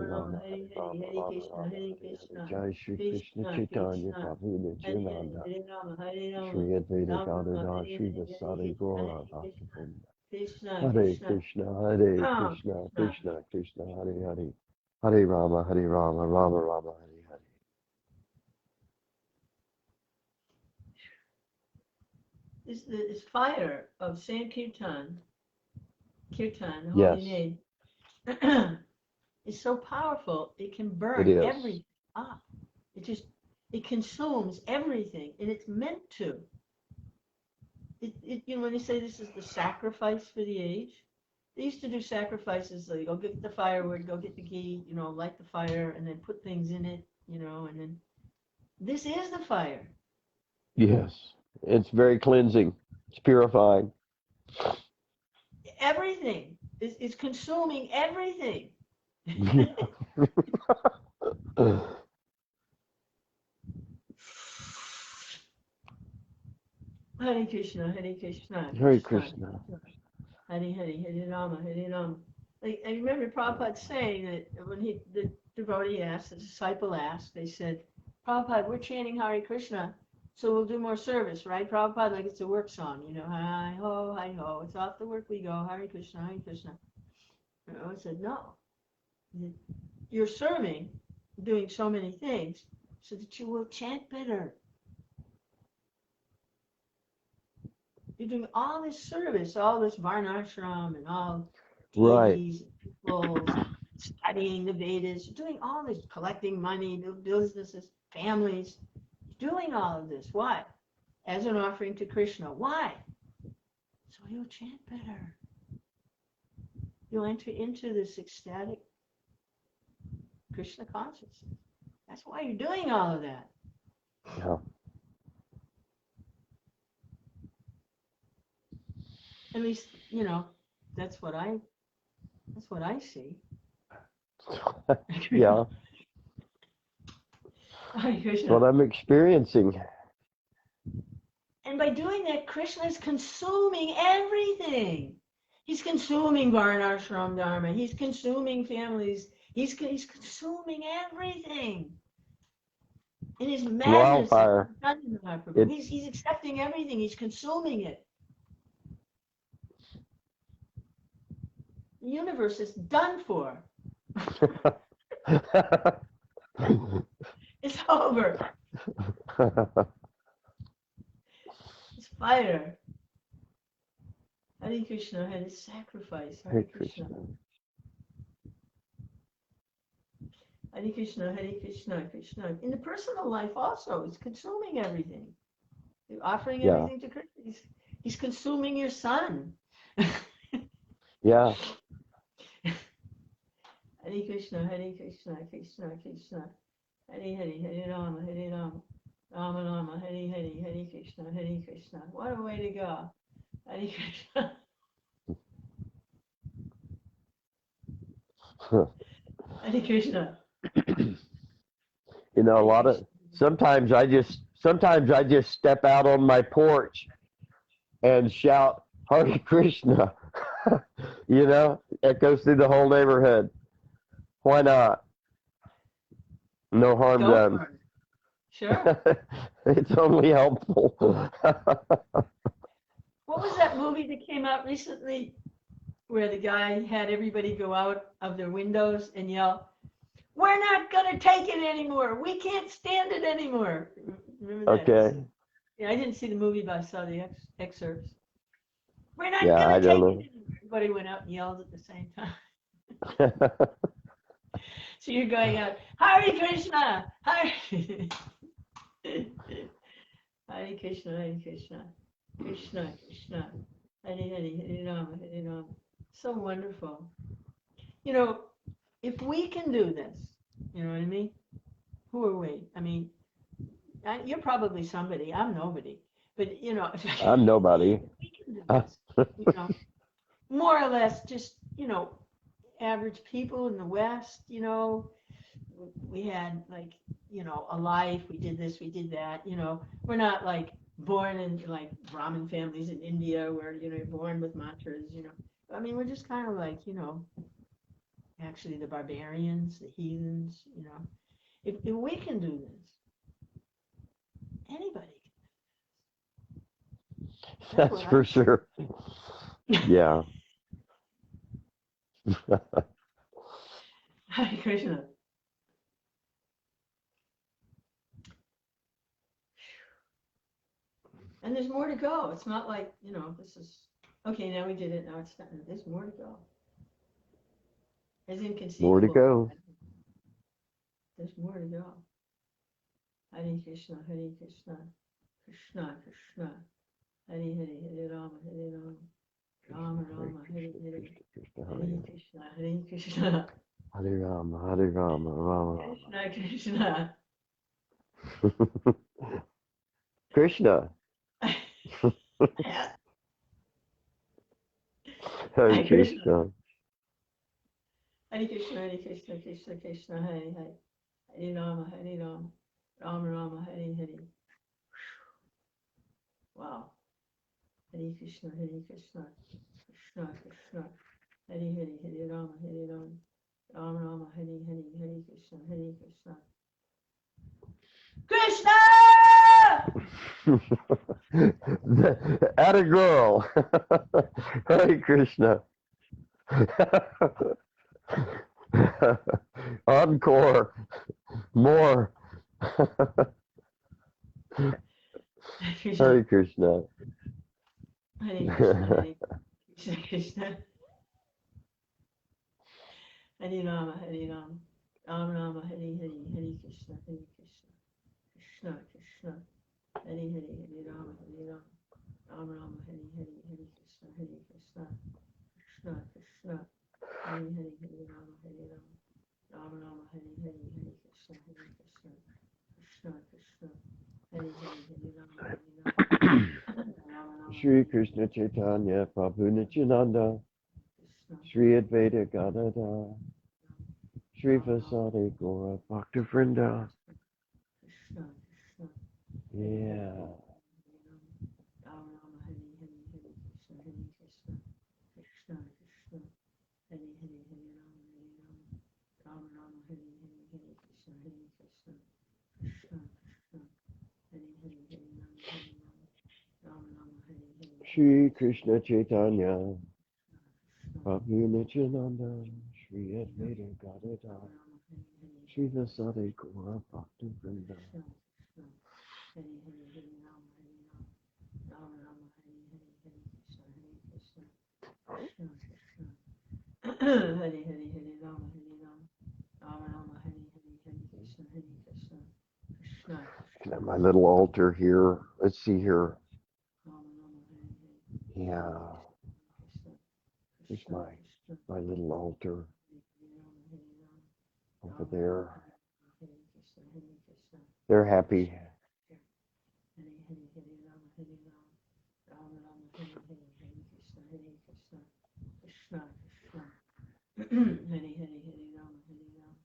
Rama, Hare Hare Hare, Krishna, Jai Shri Krishna Krishna Chaitanya Krishna, Prabhu Hare Hare, Nityananda, Hare Rama, Hare Rama, Shri Advaita Ram Rama, Gadadhar Hare Hare, Hare Srivasadi Krishna, Hare Gaura Krishna, Bhaktivinoda. Krishna Hare Krishna, Krishna, Hare Ram Krishna, Krishna. Krishna Krishna, Hare Hare, Hare Rama, Hare Rama, Rama Rama, Hare Hare. This fire of Sankirtan, Kirtan, holy Yes, name, is so powerful. It can it burn is. everything up. It consumes everything, and it's meant to. When they say this is the sacrifice for the age, they used to do sacrifices like go get the firewood, go get the ghee, light the fire, and then put things in it, and then this is the fire. Yes, it's very cleansing. It's purifying. Everything is consuming everything. Hare Krishna, Hare Krishna, Hare Krishna, Krishna. Hare Hare, Hare Rama, Hare Rama. Like, I remember Prabhupada saying that when the devotee asked, the disciple asked, they said, Prabhupada, we're chanting Hare Krishna, so we'll do more service, right? Prabhupada, like it's a work song, hi ho, it's off to work we go, Hare Krishna, Hare Krishna. I said, no, you're serving, doing so many things, so that you will chant better. You're doing all this service, all this varnashram and all Right. deities, peoples, studying the Vedas. You're doing all this, collecting money, businesses, families. You're doing all of this. Why? As an offering to Krishna. Why? So you'll chant better. You'll enter into this ecstatic Krishna consciousness. That's why you're doing all of that. Yeah. At least, that's what I see. Yeah. That's what I'm experiencing. And by doing that, Krishna is consuming everything. He's consuming varnashram dharma. He's consuming families. He's consuming everything. In his madness, Wildfire. He's accepting everything. He's consuming it. The universe is done for. It's over. It's fire. Hare Krishna had his sacrifice. Hare Krishna. Hare Krishna, Hare Krishna, Krishna. In the personal life also, he's consuming everything. You're offering everything to Krishna. He's consuming your son. Yeah. Hare Krishna, Hare Krishna, Krishna Krishna. Hare Hare, Hare Rama, Hare Rama. Rama Rama, Hare Hare, Hare Krishna, Hare Krishna. What a way to go. Hare Krishna. Hare Krishna. Sometimes I just step out on my porch and shout Hare Krishna. It goes through the whole neighborhood. Why not? No harm done. Sure. It's only helpful. What was that movie that came out recently where the guy had everybody go out of their windows and yell, "We're not going to take it anymore. We can't stand it anymore." Remember that? Okay. Yeah, I didn't see the movie, but I saw the excerpts. We're not Yeah, going to take know. it anymore. Everybody went out and yelled at the same time. So you're going out, Hare Krishna, Hare Hare Krishna, Hare Krishna, Krishna Krishna, Hare Hare, Hare Rama, Hare Rama. So wonderful. If we can do this, you know what I mean? Who are we? I mean, you're probably somebody. I'm nobody. But, you know, I'm nobody. we can do this, you know, more or less just, you know, average people in the West, you know, we had like, you know, a life, we did this, we did that, you know, we're not like born in like Brahmin families in India where, you know, you're born with mantras, you know. I mean, we're just kind of like, you know, actually the barbarians, the heathens, you know. If we can do this, anybody can. That's for sure. Yeah. Hare Krishna. And there's more to go. It's not like, you know, this is, okay, now we did it, now it's done. There's more to go. As inconceivable. More to go. There's more to go. Hare Krishna, Hare Krishna, Krishna Krishna, Hare Hare, Hare Rama, Hare Rama, Rama Rama, Hare Hare, Hare Krishna, Hare Krishna, Hare Rama, Hare Rama, Rama Krishna Krishna. Krishna. Hare Krishna. Hare Krishna, Hare Krishna, Krishna Krishna, Hare Hare, Hare Rama, Hare Rama, Rama Rama, Hare Hare. Wow. Hare Krishna, Hare Krishna, Krishna Krishna, Hare Hare, Hare Rama, Hare Rama, Rama Rama, Hare Hare, Hare Krishna, Hare Krishna. Krishna! Atta girl. Hare Krishna. Encore. More. Hare Krishna. Hare Krishna, Hare Krishna, Krishna. Hare Rama, Hare Rama, Rama Rama, Hare Hare, Hare Krishna, Hare Krishna, Krishna Krishna, Hare Hare, Hare Rama, Hare Rama, Rama Rama, Hare Hare, Hare Krishna, Hare Krishna, Krishna Krishna, Hare Hare, Hare Rama, Hare Rama, Rama Rama, Hare Hare, Hare Krishna, Hare Krishna, Krishna Krishna, Hare Hare, Hare Rama, Hare Rama, Shri Krishna Chaitanya Prabhu Nityananda Shri Advaita Gadada Shri Vasari Gora Bhakta Vrinda. Krishna Krishna. Yeah. Rama Rama, Hare Hare, Hare Krishna, Hare Krishna, Krishna Krishna, Hare Hare, Hare Rama, Hare Rama, Rama Rama, Hare Hare, Hare Krishna, Hare Krishna, Krishna Krishna, Hare Hare, Hare Rama, Hare Rama, Rama Rama, Hare Hare. Shri Krishna Chaitanya Prabhu Nityananda Shri Advaita Gadada Shri Vasari Gora Bhakta Vrinda. Hare Hare, Hare Rama, Hare Rama, Rama Rama, Hare Hare, Hare Krishna, Hare Krishna, Krishna Krishna. Hare Hare, Hare Rama, Hare Rama, Rama Rama, Hare Hare, Hare Krishna, Hare Krishna, Krishna Krishna. Got my little altar here. Let's see here. Rama Rama, Hare Hare, Yeah. Krishna, Here's Krishna my Krishna, little altar Hare Rama, Hare Rama, over Rama there. Rama, Hare Krishna, Hare Krishna, They're happy. Hare Hare, Hare Rama, Hare Rama, Rama Rama, Hare Hare, Hare Krishna, Hare Krishna, Krishna Krishna. Hare Hare, Hare Rama, Hare Rama,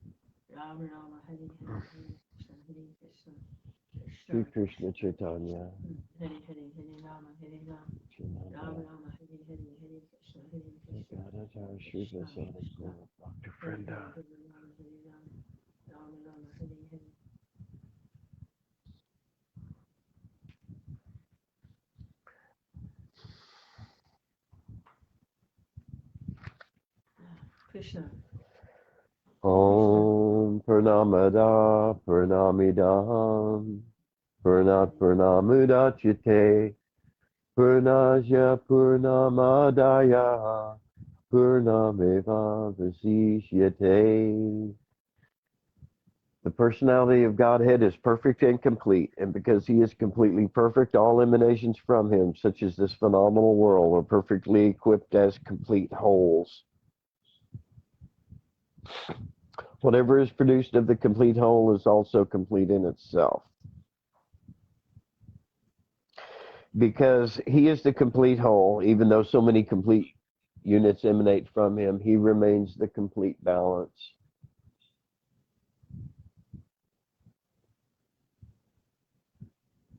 Rama Rama, Hare Hare, Hare Krishna, Hare Krishna, Shri Krishna Krishna Chaitanya. Hare Hare, Hare Rama, Hare Rama, Rama Rama, Hare Hare, Hare Krishna, Hare Krishna, Gadada Shri Vasari Gora Bhakta Hare Hare, Vrinda. Hare Rama, Hare Rama, Rama Rama, Hare Hare. Krishna. Om Purnamada Purnamidam Purnat Purnamudachyate Purnasya Purnamadaya Purnameva Vasishyate. The personality of Godhead is perfect and complete, and because he is completely perfect, all emanations from him, such as this phenomenal world, are perfectly equipped as complete wholes. Whatever is produced of the complete whole is also complete in itself. because he is the complete whole. Even though so many complete units emanate from him, he remains the complete balance.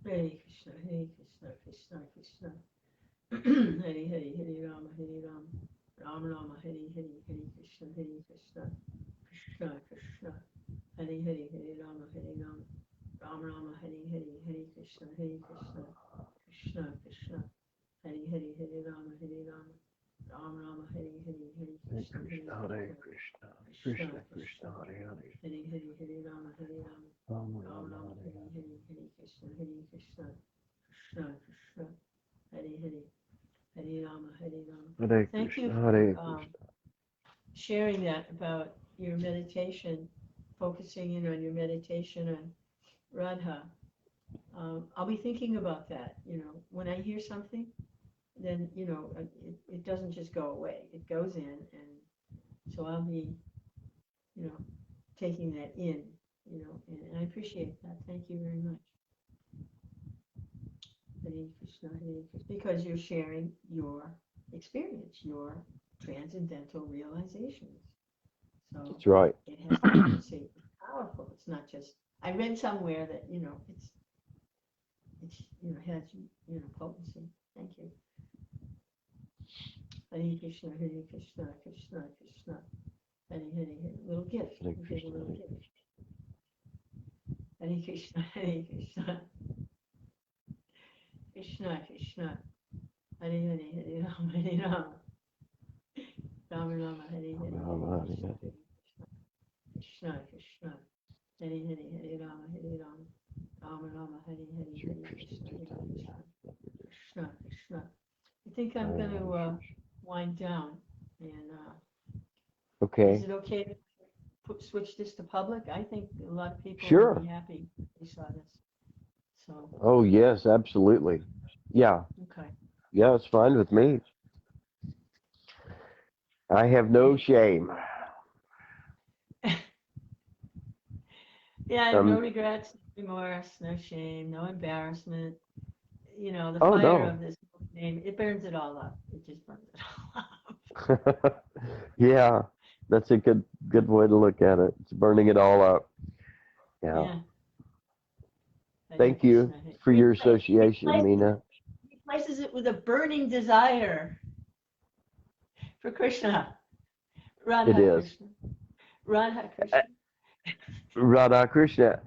Hare Krishna, Hare Krishna, Krishna Krishna. Hare Hare, Hare Rama, Hare Rama, Rama Rama, Hare Hare, Hare Krishna, Hare Krishna, Krishna Krishna. Hare Hare, Hare Rama, Hare Rama, Rama Rama, Hare Hare, Hare Krishna, Hare Krishna, Krishna Krishna. Hare Hare, Hare Rama, Hare Rama, Rama Rama, Hare Hare, Hare Krishna, Hare Krishna, Krishna Krishna. Hare Hare, Hare Rama, Hare Rama, Rama Rama, Hare Hare, Hare Krishna, Hare Krishna, Krishna Krishna. Hare Hare, Hare Rama, Hare Rama. Hare Thank you Krishna, for Hare Krishna. sharing that about your meditation, focusing in on your meditation on Radha. I'll be thinking about that. When I hear something, then it doesn't just go away. It goes in, and so I'll be taking that in. And I appreciate that. Thank you very much. Hare Krishna, Hare Krishna, because you're sharing your experience, your transcendental realizations. So That's right. it has potency. It's powerful. It's not just. I read somewhere that it's has potency. Thank you. Hare Krishna, Hare Krishna, Krishna Krishna, Hare Hare, Hare. Little gift. Hare You get a Krishna, little Hare gift. Hare Krishna, Hare Krishna, Krishna Krishna, Hare Hare, Hare Rama, Hare Rama, Rama Rama, Hare Hare, Hare Krishna, Hare Krishna, Krishna, Hare Hare, Hare Rama, Hare Rama, Rama Rama, Hare Hare, Hare Krishna, Hare Krishna, Krishna Krishna. I think I'm going to wind down, and Okay. is it okay to switch this to public? I think a lot of people Sure. will be happy if they saw this. So, Oh, yes, absolutely. Yeah. okay. Yeah, it's fine with me. I have no shame. Yeah, I have no regrets, no remorse, no shame, no embarrassment. The Oh, fire no. of this name, it burns it all up. It just burns it all up. Yeah, that's a good way to look at it. It's burning it all up. Yeah. Yeah. Thank you for your association, Meena. Replaces it with a burning desire for Krishna. Radha It is. Krishna. Radha Krishna. Radha Krishna.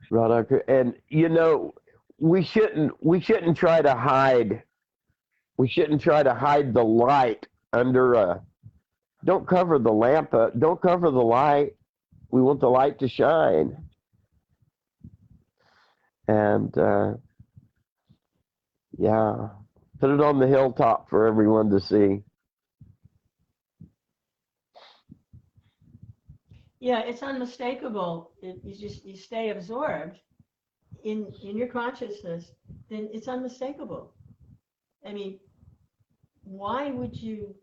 Radha Krishna. And we shouldn't try to hide. We shouldn't try to hide the light under a. Don't cover the lamp. Don't cover the light. We want the light to shine. And yeah, put it on the hilltop for everyone to see. Yeah, it's unmistakable. You stay absorbed in your consciousness, then it's unmistakable. I mean, why would you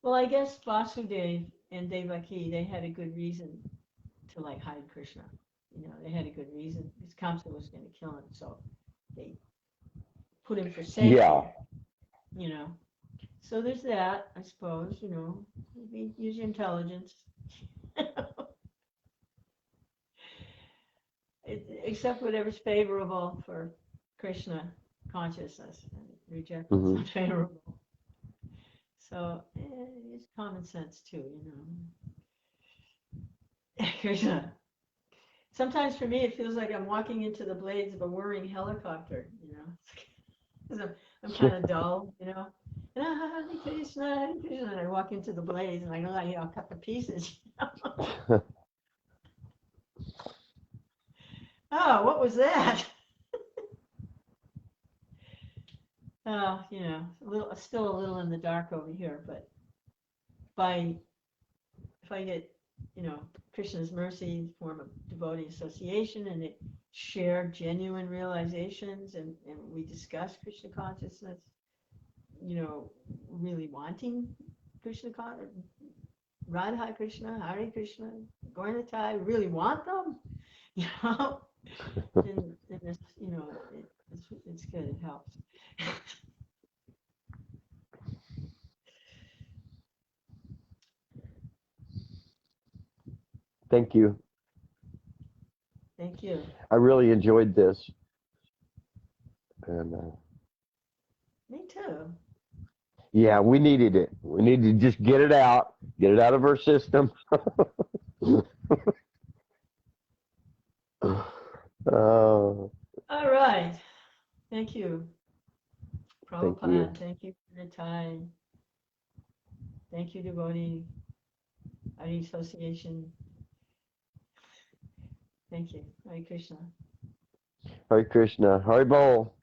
well, I guess Vasudev and Devaki, they had a good reason to hide Krishna. They had a good reason because Kamsa was going to kill him, so they put him for safety. Yeah. So there's that, I suppose. Use your intelligence. Accept whatever's favorable for Krishna consciousness and reject what's unfavorable. So it's common sense too, Krishna. Sometimes for me, it feels like I'm walking into the blades of a whirring helicopter, because I'm kind of dull, And Hare Krishna, and I walk into the blaze, and I know I'll cut to pieces. Oh, what was that? Still a little in the dark over here, but if I get, Krishna's mercy, form of devotee association, and it share genuine realizations, and we discuss Krishna consciousness, really wanting Krishna, Radha Krishna, Hare Krishna, Gauranatai, really want them, and this, It's good. It helps. Thank you. Thank you. I really enjoyed this. And Me too. yeah, we needed it. We needed to just get it out of our system. Oh, All right. Thank you, thank you. Prabhupada. Thank you for your time. Thank you, devotee, Hari Association. Thank you. Hare Krishna. Hare Krishna. Hare Bol.